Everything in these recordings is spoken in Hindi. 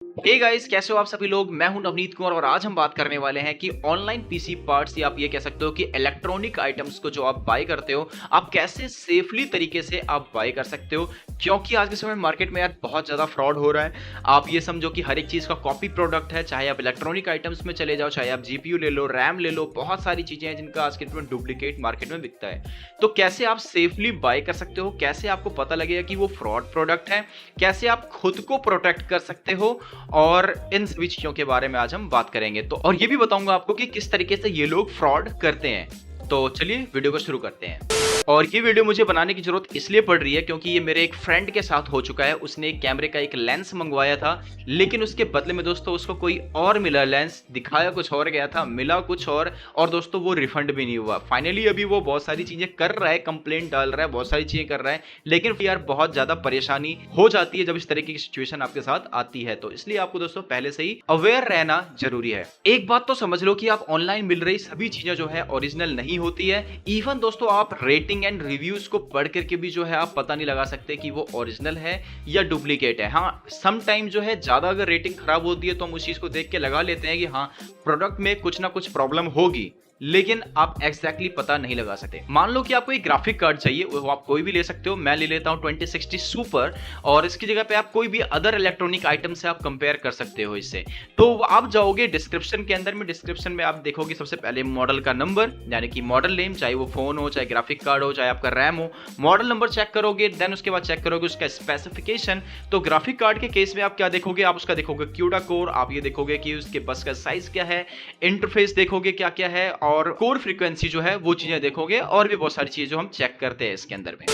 हे गाइस, कैसे हो आप सभी लोग। मैं हूं नवनीत कुमार और आज हम बात करने वाले हैं कि ऑनलाइन पीसी पार्ट्स या आप ये कह सकते हो कि इलेक्ट्रॉनिक आइटम्स को जो आप बाय करते हो, आप कैसे सेफली तरीके से आप बाय कर सकते हो। क्योंकि आज के समय में मार्केट में यार बहुत ज़्यादा फ्रॉड हो रहा है। आप ये समझो कि हर एक चीज़ का कॉपी प्रोडक्ट है, चाहे आप इलेक्ट्रॉनिक आइटम्स में चले जाओ, चाहे आप जीपीयू ले लो, रैम ले लो, बहुत सारी चीज़ें हैं जिनका आज के डेट में डुप्लीकेट मार्केट में बिकता है। तो कैसे आप सेफली बाय कर सकते हो, कैसे आपको पता लगेगा कि वो फ्रॉड प्रोडक्ट है, कैसे आप खुद को प्रोटेक्ट कर सकते हो, और इन सभी चीजों के बारे में आज हम बात करेंगे। तो और ये भी बताऊंगा आपको कि किस तरीके से ये लोग फ्रॉड करते हैं। तो चलिए वीडियो को शुरू करते हैं। और ये वीडियो मुझे बनाने की जरूरत इसलिए पड़ रही है क्योंकि ये मेरे एक फ्रेंड के साथ हो चुका है। उसने एक कैमरे का एक लेंस मंगवाया था, लेकिन उसके बदले में दोस्तों उसको कोई और मिला लेंस, दिखाया कुछ और गया था, मिला कुछ और दोस्तों वो रिफंड भी नहीं हुआ। फाइनली अभी वो बहुत सारी चीजें कर रहा है, कंप्लेंट डाल रहा है, बहुत सारी चीजें कर रहा है, लेकिन यार बहुत ज्यादा परेशानी हो जाती है जब इस तरीके की सिचुएशन आपके साथ आती है। तो इसलिए आपको दोस्तों पहले से ही अवेयर रहना जरूरी है। एक बात तो समझ लो कि आप ऑनलाइन मिल रही सभी चीजें जो है ओरिजिनल नहीं होती है। इवन दोस्तों आप रेटिंग एंड रिव्यूज को पढ़ करके भी जो है आप पता नहीं लगा सकते कि वो ओरिजिनल है या डुप्लीकेट है। हाँ, सम टाइम जो है ज्यादा अगर रेटिंग खराब होती है तो हम उस चीज को देख के लगा लेते हैं कि हाँ, प्रोडक्ट में कुछ ना कुछ प्रॉब्लम होगी, लेकिन आप एग्जैक्टली पता नहीं लगा सकते। मान लो कि आपको एक ग्राफिक कार्ड चाहिए, वो आप कोई भी ले सकते हो। मैं ले लेता हूं 2060 सुपर, और इसकी जगह पे आप कोई भी अदर इलेक्ट्रॉनिक आइटम से आप कंपेयर कर सकते हो इससे। तो आप जाओगे डिस्क्रिप्शन के अंदर में, डिस्क्रिप्शन में आप देखोगे सबसे पहले मॉडल का नंबर, यानी कि मॉडल नेम, चाहे वो फोन हो, चाहे ग्राफिक कार्ड हो, चाहे आपका रैम हो, मॉडल नंबर चेक करोगे। देन उसके बाद चेक करोगे उसका स्पेसिफिकेशन। तो ग्राफिक कार्ड के केस में आप क्या देखोगे, आप उसका देखोगे क्यूडा कोर, आप ये देखोगे कि उसके बस का साइज क्या है, इंटरफेस देखोगे क्या क्या है, और कोर फ्रीक्वेंसी जो है वो चीजें देखोगे, और भी बहुत सारी चीजें जो हम चेक करते हैं इसके अंदर में।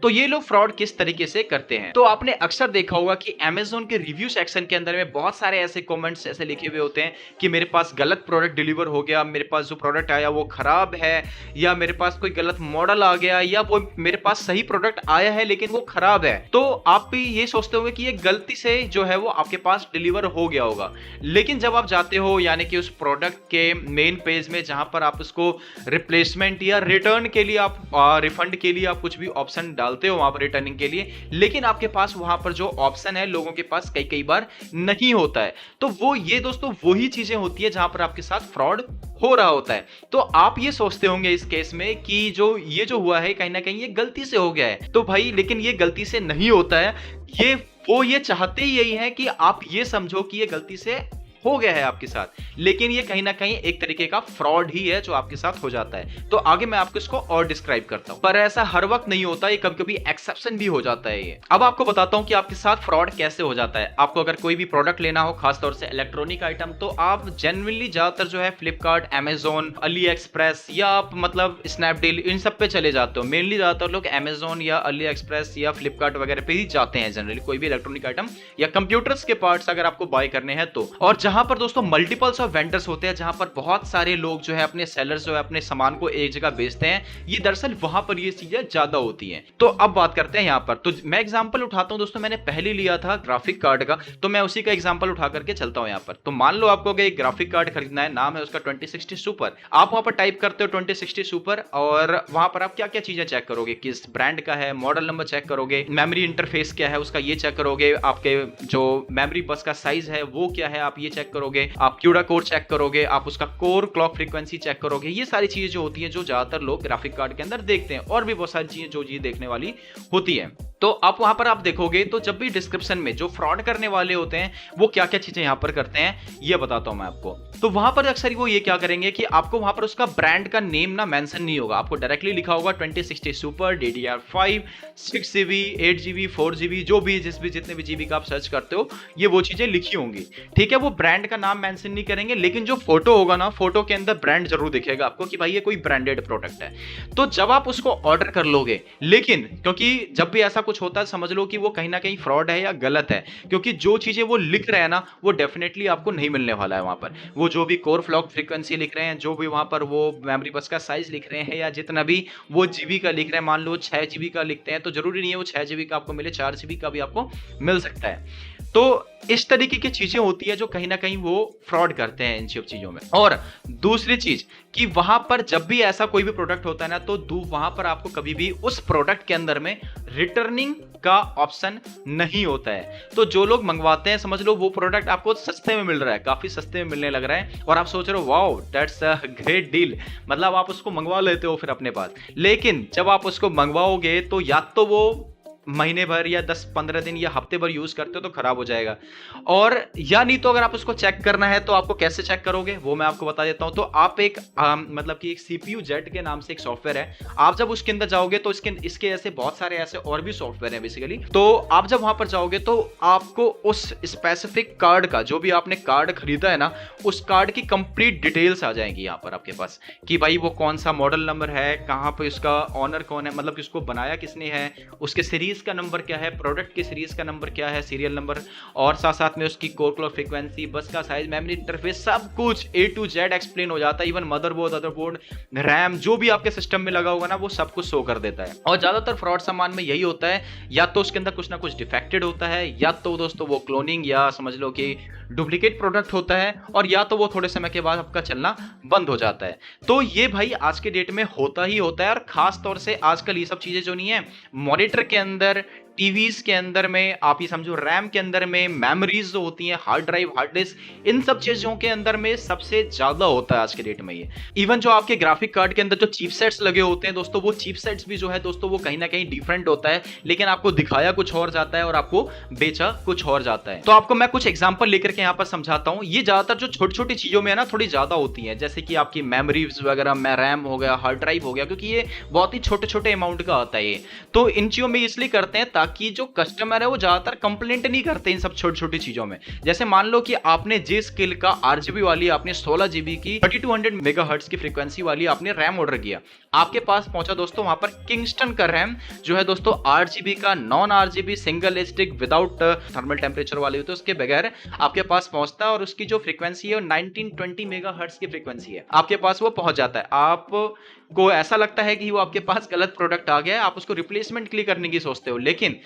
तो ये लोग फ्रॉड किस तरीके से करते हैं, तो आपने अक्सर देखा होगा कि Amazon के रिव्यू सेक्शन के अंदर में बहुत सारे ऐसे कमेंट्स ऐसे लिखे हुए होते हैं कि मेरे पास गलत प्रोडक्ट डिलीवर हो गया, मेरे पास जो प्रोडक्ट आया वो खराब है, या मेरे पास कोई गलत मॉडल आ गया, या वो मेरे पास सही प्रोडक्ट आया है लेकिन वो खराब है। तो आप भी ये सोचते होंगे कि ये गलती से जो है वो आपके पास डिलीवर हो गया होगा। लेकिन जब आप जाते हो यानी कि उस प्रोडक्ट के मेन पेज में, जहां पर आप उसको रिप्लेसमेंट या रिटर्न के लिए, आप रिफंड के लिए आप कुछ भी ऑप्शन डालते हो वहां पर रिटर्निंग के लिए, लेकिन आपके पास वहां पर जो ऑप्शन है लोगों के पास कई कई बार नहीं होता है। तो वो ये दोस्तों वही चीजें होती है जहां पर आपके साथ फ्रॉड हो रहा होता है। तो आप ये सोचते होंगे इस केस में कि जो हुआ है कहीं ना कहीं ये गलती से हो गया है। तो भाई लेकिन ये गलती से नहीं होता है। ये चाहते ही यही है कि आप ये समझो कि ये गलती से हो गया है आपके साथ, लेकिन ये कहीं ना कहीं एक तरीके का फ्रॉड ही है जो आपके साथ हो जाता है। तो आगे मैं आपको इसको और डिस्क्राइब करता हूं, पर ऐसा हर वक्त नहीं होता, ये कभी कभी एक्सेप्शन भी हो जाता है ये। अब आपको बताता हूं कि आपके साथ फ्रॉड कैसे हो जाता है। आपको अगर कोई भी प्रोडक्ट लेना हो, खासतौर से इलेक्ट्रॉनिक आइटम, तो आप जेन्युइनली ज्यादातर जो है फ्लिपकार्ट, अमेजोन, अली एक्सप्रेस, या आप मतलब स्नैपडील, इन सब पे चले जाते हो। मेनली ज्यादातर लोग अमेजोन या अली एक्सप्रेस या फ्लिपकार्ट वगैरह पे ही जाते हैं जनरली, कोई भी इलेक्ट्रॉनिक आइटम या कंप्यूटर्स के पार्ट्स अगर आपको बाय करने हैं तो। और जहां पर दोस्तों मल्टीपल्स ऑफ वेंडर्स होते हैं, जहां पर बहुत सारे लोग जो है अपने सेलर्स जो है अपने सामान को एक जगह बेचते हैं, ये दरअसल वहां पर ये चीजें ज्यादा होती हैं। तो अब बात करते हैं यहां पर। तो मैं एग्जांपल उठाता हूं दोस्तों, मैंने पहले लिया था ग्राफिक कार्ड का, तो मैं उसी का एग्जांपल उठा करके चलता हूं यहां पर। तो मान लो आपको एक ग्राफिक कार्ड खरीदना है, नाम है उसका 2060 सुपर। आप वहां पर टाइप करते हो 2060 सुपर, और वहां पर आप क्या क्या चीजें चेक करोगे, किस ब्रांड का है, मॉडल नंबर चेक करोगे, मेमोरी इंटरफेस क्या है उसका ये चेक करोगे, आपके जो मेमोरी बस का साइज है वो क्या है आप ये चेक करोगे, आप क्यूडा कोर चेक करोगे, आप उसका कोर क्लॉक फ्रीक्वेंसी चेक करोगे। ये सारी चीजें जो होती हैं जो ज्यादातर लोग ग्राफिक कार्ड के अंदर देखते हैं, और भी बहुत सारी चीजें जो चीजें देखने वाली होती है। तो आप वहां पर आप देखोगे तो जब भी डिस्क्रिप्शन में जो फ्रॉड करने वाले होते हैं वो क्या क्या चीजें यहां पर करते हैं ये बताता हूं मैं आपको। तो वहां पर अक्सर वो ये क्या करेंगे कि आपको वहां पर उसका ब्रांड का नेम ना मेंशन नहीं होगा, आपको डायरेक्टली लिखा होगा 2060 super DDR5 6GB 8GB 4GB, जो भी जितने भी जीबी का आप सर्च करते हो ये वो चीजें लिखी होंगी। ठीक है, वो ब्रांड का नाम मेंशन नहीं करेंगे, लेकिन जो फोटो होगा ना, फोटो के अंदर ब्रांड जरूर दिखेगा आपको कि भाई ये कोई ब्रांडेड प्रोडक्ट है। तो जब आप उसको ऑर्डर कर लोगे, लेकिन क्योंकि जब भी ऐसा कुछ होता है समझ लो कि वो कहीं ना कहीं फ्रॉड है या गलत है, क्योंकि जो चीजें वो लिख रहे हैं ना वो डेफिनेटली आपको नहीं मिलने वाला है। वहां पर वो जो भी कोर क्लॉक फ्रीक्वेंसी लिख रहे हैं, जो भी वहां पर वो मेमोरी बस का साइज लिख रहे हैं, या जितना भी वो जीबी का लिख रहे हैं, मान लो 6GB का लिखते हैं, तो जरूरी नहीं है वो 6GB का आपको मिले, 4GB का भी आपको मिल सकता है। तो इस तरीके की चीजें होती है जो कहीं ना कहीं वो फ्रॉड करते हैं इन सब चीजों में। और दूसरी चीज कि वहां पर जब भी ऐसा कोई भी प्रोडक्ट होता है ना, तो वहां पर आपको कभी भी उस प्रोडक्ट के अंदर में रिटर्निंग का ऑप्शन नहीं होता है। तो जो लोग मंगवाते हैं, समझ लो वो प्रोडक्ट आपको सस्ते में मिल रहा है, काफी सस्ते में मिलने लग रहा है, और आप सोच रहे हो wow that's a great deal, मतलब आप उसको मंगवा लेते हो फिर अपने पास। लेकिन जब आप उसको मंगवाओगे तो या तो वो महीने भर या 10-15 दिन या हफ्ते भर यूज करते हो तो खराब हो जाएगा, और या नहीं तो अगर आप उसको चेक करना है तो आपको कैसे चेक करोगे वो मैं आपको बता देता हूं। तो आप एक मतलब कि एक सीपीयू जेट के नाम से एक सॉफ्टवेयर है, आप जब उसके अंदर जाओगे तो इसके ऐसे बहुत सारे ऐसे और भी सॉफ्टवेयर हैं बेसिकली। तो आप जब वहां पर जाओगे तो आपको उस स्पेसिफिक कार्ड का, जो भी आपने कार्ड खरीदा है ना, उस कार्ड की कंप्लीट डिटेल्स आ जाएंगी यहाँ पर आपके पास, कि भाई वो कौन सा मॉडल नंबर है, कहां पे उसका ऑनर कौन है, मतलब कि उसको बनाया किसने है, उसके सीरीज का नंबर क्या है, प्रोडक्ट की सीरीज का नंबर क्या है, सीरियल नंबर, और साथ साथ में उसकी कोर क्लॉक फ्रीक्वेंसी, बस का साइज, मेमोरी इंटरफेस, सब कुछ A to Z एक्सप्लेन हो जाता है। इवन मदरबोर्ड, रैम, जो भी आपके सिस्टम में लगा होगा ना, वो सब कुछ शो कर देता है। और ज्यादातर फ्रॉड सामान में यही होता है, या तो उसके अंदर कुछ ना कुछ डिफेक्टेड होता है, या तो दोस्तों वो क्लोनिंग या समझ लो कि डुप्लीकेट प्रोडक्ट होता है, और या तो वो थोड़े समय के बाद आपका चलना बंद हो जाता है। तो ये भाई आज के डेट में होता ही होता है, और खास तौर से आजकल ये सब चीजें जो नहीं है, मॉनिटर के अंदर, टीवीज के अंदर में, आप ये समझो रैम के अंदर में, मेमोरीज जो होती हैं, हार्ड ड्राइव, हार्ड डिस्क, इन सब चीजों के अंदर में सबसे ज्यादा होता है आज के डेट में ये। इवन जो आपके ग्राफिक कार्ड के अंदर जो चिपसेट्स लगे होते हैं दोस्तों, वो चिपसेट्स भी जो है दोस्तों वो कहीं ना कहीं डिफरेंट होता है, लेकिन आपको दिखाया कुछ और जाता है और आपको बेचा कुछ और जाता है। तो आपको मैं कुछ एग्जांपल लेकर के यहाँ पर समझाता हूँ। ये ज्यादातर जो छोटी छोटी चीजों में है ना थोड़ी ज्यादा होती है, जैसे कि आपकी मेमोरीज वगैरह, रैम हो गया, हार्ड ड्राइव हो गया, क्योंकि ये बहुत ही छोटे छोटे अमाउंट का आता है ये। तो इन चीजों में इसलिए करते हैं ताकि जो कस्टमर है वो ज्यादातर कंप्लेंट नहीं करते इन सब छोटी छोटी चीजों में। जैसे मान लो कि आपने जे स्किल का RGB वाली, आपने 16 GB की 3200 मेगाहर्ट्ज की फ्रीक्वेंसी वाली आपने रैम ऑर्डर किया, आपके पास पहुंचा दोस्तों वहां पर किंगस्टन का रैम जो है दोस्तों 8 GB का non RGB single stick without thermal temperature वाली होती है, उसके बगैर आपके पास पहुंचता है, और उसकी जो फ्रीक्वेंसी है 1920 मेगाहर्ट्ज की फ्रीक्वेंसी है, आपके पास वो पहुंच जाता है। आप को ऐसा लगता है कि वो आपके पास गलत प्रोडक्ट आ गया है, आप उसको रिप्लेसमेंट के लिए करने की सोचते हो, लेकिन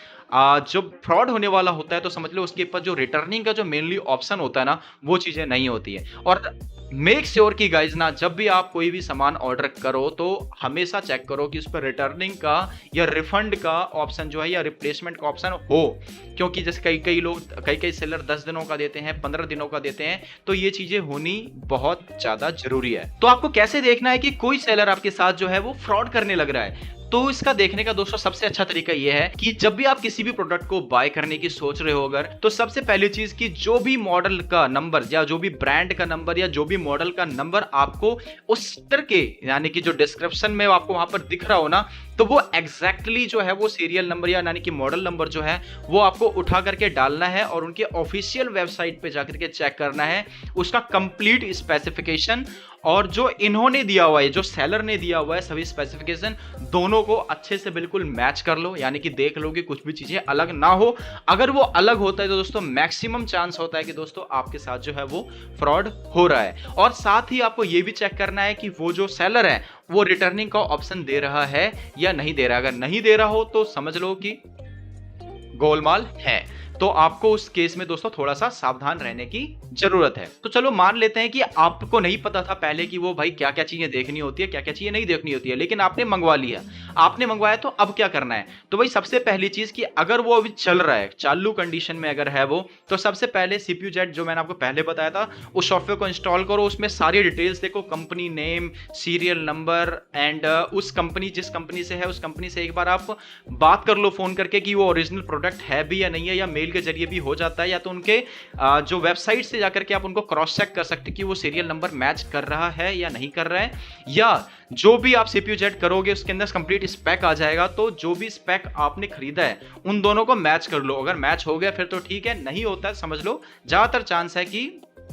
जब फ्रॉड होने वाला होता है तो समझ लो उसके पास जो रिटर्निंग का जो मेनली ऑप्शन होता है ना, वो चीजें नहीं होती है। और मेक श्योर की गाइज ना, जब भी आप कोई भी सामान ऑर्डर करो तो हमेशा चेक करो कि उस पर रिटर्निंग का या रिफंड का ऑप्शन जो है या रिप्लेसमेंट का ऑप्शन हो, क्योंकि जैसे कई लोग, कई सेलर 10 दिनों का देते हैं, 15 दिनों का देते हैं, तो ये चीजें होनी बहुत ज्यादा जरूरी है। तो आपको कैसे देखना है कि कोई सेलर आपके साथ जो है वो फ्रॉड करने लग रहा है? तो इसका देखने का दोस्तों सबसे अच्छा तरीका यह है कि जब भी आप किसी भी प्रोडक्ट को बाय करने की सोच रहे हो अगर, तो सबसे पहली चीज कि जो भी मॉडल का नंबर या जो भी ब्रांड का नंबर या जो भी मॉडल का नंबर आपको उस तरह के, यानी कि जो डिस्क्रिप्शन में आपको वहां पर दिख रहा हो ना, तो वो एग्जैक्टली जो है वो सीरियल नंबर या यानी कि मॉडल नंबर जो है वो आपको उठा करके डालना है, और उनके ऑफिशियल वेबसाइट पे जाकर के चेक करना है उसका कंप्लीट स्पेसिफिकेशन, और जो इन्होंने दिया हुआ है, जो सेलर ने दिया हुआ है, सभी स्पेसिफिकेशन दोनों को अच्छे से बिल्कुल मैच कर लो, यानी कि देख लो कि कुछ भी चीजें अलग ना हो। अगर वो अलग होता है तो दोस्तों मैक्सिमम चांस होता है कि दोस्तों आपके साथ जो है वो फ्रॉड हो रहा है। और साथ ही आपको ये भी चेक करना है कि वो जो सेलर है वो रिटर्निंग का ऑप्शन दे रहा है या नहीं दे रहा। अगर नहीं दे रहा हो तो समझ लो कि गोलमाल है, तो आपको उस केस में दोस्तों थोड़ा सा सावधान रहने की जरूरत है। तो चलो मान लेते हैं कि आपको नहीं पता था पहले कि वो भाई क्या क्या चीजें देखनी होती है, क्या क्या चीजें नहीं देखनी होती है, लेकिन आपने मंगवा लिया, आपने मंगवाया, तो अब क्या करना है? तो भाई सबसे पहली चीज कि अगर वो अभी चल रहा है, चालू कंडीशन में अगर है वो, तो सबसे पहले सीपीयू जेट जो मैंने आपको पहले बताया था उस सॉफ्टवेयर को इंस्टॉल करो, उसमें सारी डिटेल्स देखो, company name, serial number, and उस कंपनी, जिस कंपनी से है उस कंपनी से एक बार आप बात कर लो फोन करके कि वो ओरिजिनल प्रोडक्ट है भी या नहीं है, या मेल के जरिए भी हो जाता है, या तो उनके जो वेबसाइट से जाकर के आप उनको क्रॉस चेक कर सकते कि वो सीरियल नंबर मैच कर रहा है या नहीं कर रहा है, या जो भी आप सीपीयू जेट करोगे उसके अंदर कंप्लीट स्पेक आ जाएगा, तो जो भी स्पेक आपने खरीदा है उन दोनों को मैच कर लो। अगर मैच हो गया फिर तो ठीक है, नहीं होता है समझ लो ज्यादातर चांस है कि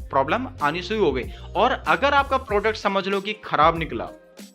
प्रॉब्लम आनी शुरू हो गई। और अगर आपका प्रोडक्ट समझ लो कि खराब निकला,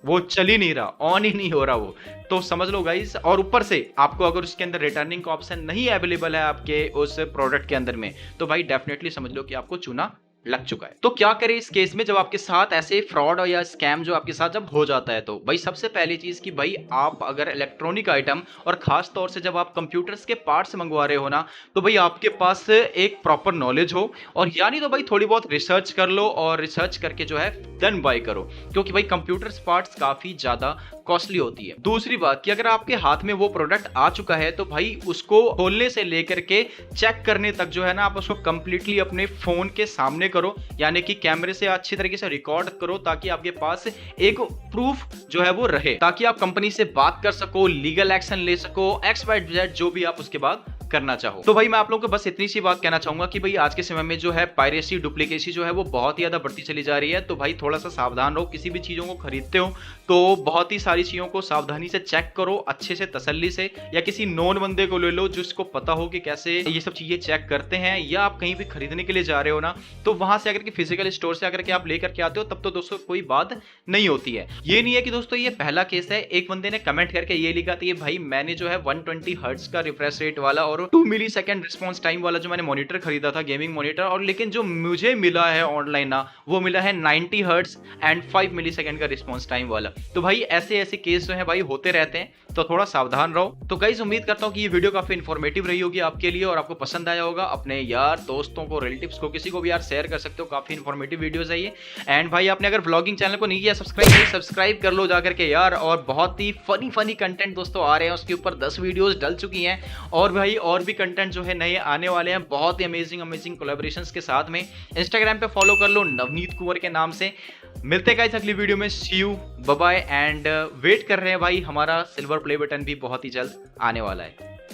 वो चल ही नहीं रहा, ऑन ही नहीं हो रहा वो, तो समझ लो गाइस, और ऊपर से आपको अगर उसके अंदर रिटर्निंग का ऑप्शन नहीं अवेलेबल है आपके उस प्रोडक्ट के अंदर में, तो भाई डेफिनेटली समझ लो कि आपको चूना लग चुका है। तो क्या करें इस केस में जब आपके साथ ऐसे फ्रॉड या स्कैम जो आपके साथ जब हो जाता है? तो भाई सबसे पहली चीज कि भाई आप अगर इलेक्ट्रॉनिक आइटम और खास तौर से जब आप कंप्यूटर्स के पार्ट्स मंगवा रहे हो ना, तो भाई आपके पास एक प्रॉपर नॉलेज हो, और यानी तो भाई थोड़ी बहुत रिसर्च कर लो और रिसर्च करके जो है देन बाय करो, क्योंकि भाई कंप्यूटर्स पार्ट्स काफी ज्यादा कॉस्टली होती है। दूसरी बात कि अगर आपके हाथ में वो प्रोडक्ट आ चुका है तो भाई उसको खोलने से लेकर के चेक करने तक जो है ना, आप उसको कंप्लीटली अपने फोन के सामने करो, यानी कि कैमरे से अच्छी तरीके से रिकॉर्ड करो, ताकि आपके पास एक प्रूफ जो है वो रहे, ताकि आप कंपनी से बात कर सको, लीगल एक्शन ले सको, XYZ जो भी आप उसके बाद करना चाहो। तो भाई मैं आप लोगों को बस इतनी सी बात कहना चाहूंगा कि भाई आज के समय में जो है पायरेसी, डुप्लीकेसी जो है वो बहुत ही ज्यादा बढ़ती चली जा रही है। तो भाई थोड़ा सा सावधान रहो, किसी भी चीजों को खरीदते हो तो बहुत ही सारी चीजों को सावधानी से चेक करो, अच्छे से तसल्ली से, या किसी नॉन बंदे को ले लो जिसको पता हो कि कैसे ये सब चीजें चेक करते हैं। या आप कहीं भी खरीदने के लिए जा रहे हो ना, तो वहां से अगर के फिजिकल स्टोर से अगर के आप लेकर के आते हो, तब तो दोस्तों कोई बात नहीं होती है। ये नहीं है कि दोस्तों ये पहला केस है। एक बंदे ने कमेंट करके ये लिखा था, ये भाई मैंने जो है 120 हर्ट्ज का रिफ्रेश रेट वाला और 2 मिली सेकंड रिस्पॉन्स टाइम वाला जो मैंने मॉनिटर खरीदा था, गेमिंग मॉनिटर, और लेकिन जो मुझे मिला है ऑनलाइन ना, वो मिला है 90 हर्ट्ज एंड 5 मिली सेकंड का रिस्पॉन्स टाइम वाला। तो भाई ऐसे ऐसे केस जो है भाई होते रहते हैं, तो थोड़ा सावधान रहो। तो गाइस उम्मीद करता हूं कि ये वीडियो काफी इंफॉर्मेटिव रही होगी आपके लिए और आपको पसंद आया होगा। अपने यार दोस्तों को, रिलेटिव्स को, किसी को भी यार शेयर कर सकते हो, काफी इंफॉर्मेटिव वीडियोस है ये। एंड भाई आपने अगर व्लॉगिंग चैनल को नहीं किया सब्सक्राइब कर लो जाकर के यार, और बहुत ही फनी कंटेंट दोस्तों आ रहे हैं, उसके ऊपर 10 वीडियोस डल चुकी हैं, और भाई और भी कंटेंट जो है नए आने वाले हैं, बहुत ही अमेजिंग कोलैबोरेशंस के साथ में। इंस्टाग्राम पे फॉलो कर लो नवनीत कुंवर के नाम से। मिलते हैं गाइस अगली वीडियो में, see you, bye bye, and wait कर रहे हैं भाई, हमारा सिल्वर प्ले बटन भी बहुत ही जल्द आने वाला है।